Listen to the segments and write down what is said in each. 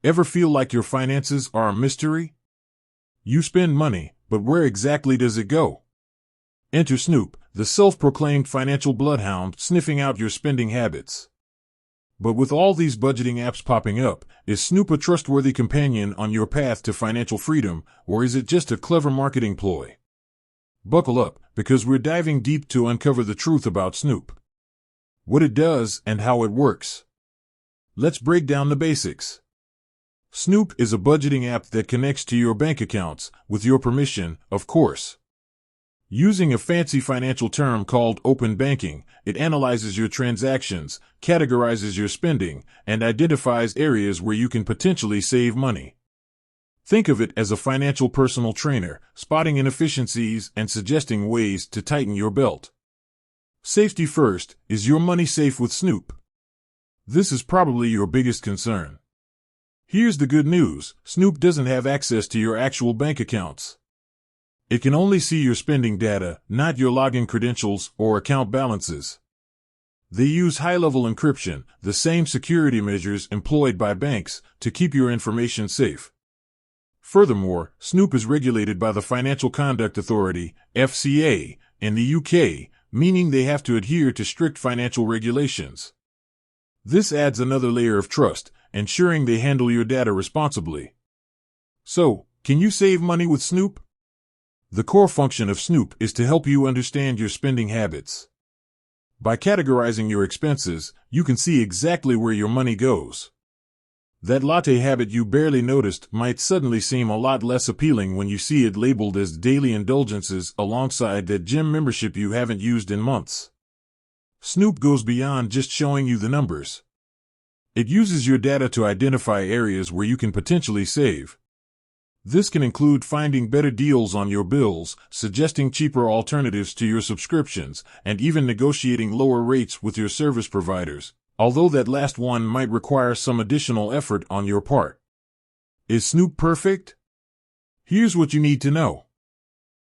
Ever feel like your finances are a mystery? You spend money, but where exactly does it go? Enter Snoop, the self-proclaimed financial bloodhound sniffing out your spending habits. But with all these budgeting apps popping up, is Snoop a trustworthy companion on your path to financial freedom, or is it just a clever marketing ploy? Buckle up, because we're diving deep to uncover the truth about Snoop, what it does, and how it works. Let's break down the basics. Snoop is a budgeting app that connects to your bank accounts, with your permission, of course. Using a fancy financial term called open banking, it analyzes your transactions, categorizes your spending, and identifies areas where you can potentially save money. Think of it as a financial personal trainer, spotting inefficiencies and suggesting ways to tighten your belt. Safety first. Is your money safe with Snoop? This is probably your biggest concern. Here's the good news: Snoop doesn't have access to your actual bank accounts. It can only see your spending data, not your login credentials or account balances. They use high-level encryption, the same security measures employed by banks, to keep your information safe. Furthermore, Snoop is regulated by the Financial Conduct Authority, FCA, in the UK, meaning they have to adhere to strict financial regulations. This adds another layer of trust, ensuring they handle your data responsibly. So, can you save money with Snoop? The core function of Snoop is to help you understand your spending habits. By categorizing your expenses, you can see exactly where your money goes. That latte habit you barely noticed might suddenly seem a lot less appealing when you see it labeled as daily indulgences alongside that gym membership you haven't used in months. Snoop goes beyond just showing you the numbers. It uses your data to identify areas where you can potentially save. This can include finding better deals on your bills, suggesting cheaper alternatives to your subscriptions, and even negotiating lower rates with your service providers, although that last one might require some additional effort on your part. Is Snoop perfect? Here's what you need to know.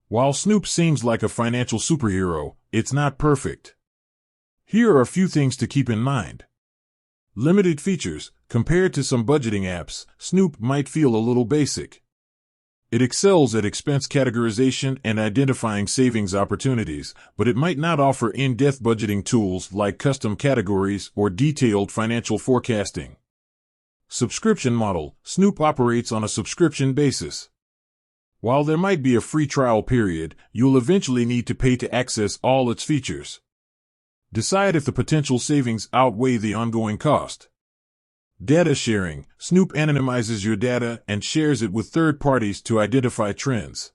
While Snoop seems like a financial superhero, it's not perfect. Here are a few things to keep in mind. Limited features. Compared to some budgeting apps, Snoop might feel a little basic. It excels at expense categorization and identifying savings opportunities, but it might not offer in-depth budgeting tools like custom categories or detailed financial forecasting. Subscription model. Snoop operates on a subscription basis. While there might be a free trial period, you'll eventually need to pay to access all its features. Decide if the potential savings outweigh the ongoing cost. Data sharing. Snoop anonymizes your data and shares it with third parties to identify trends.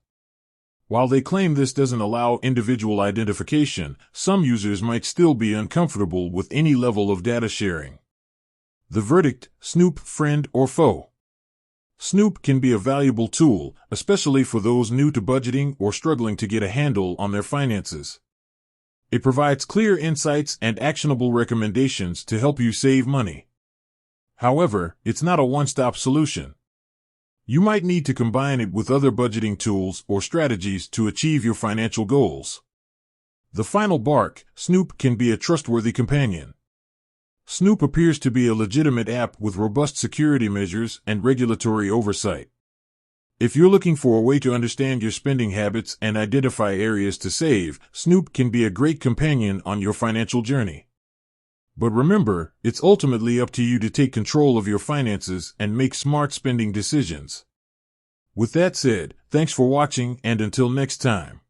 While they claim this doesn't allow individual identification, some users might still be uncomfortable with any level of data sharing. The verdict: Snoop, friend or foe? Snoop can be a valuable tool, especially for those new to budgeting or struggling to get a handle on their finances. It provides clear insights and actionable recommendations to help you save money. However, it's not a one-stop solution. You might need to combine it with other budgeting tools or strategies to achieve your financial goals. The final bark: Snoop can be a trustworthy companion. Snoop appears to be a legitimate app with robust security measures and regulatory oversight. If you're looking for a way to understand your spending habits and identify areas to save, Snoop can be a great companion on your financial journey. But remember, it's ultimately up to you to take control of your finances and make smart spending decisions. With that said, thanks for watching, and until next time.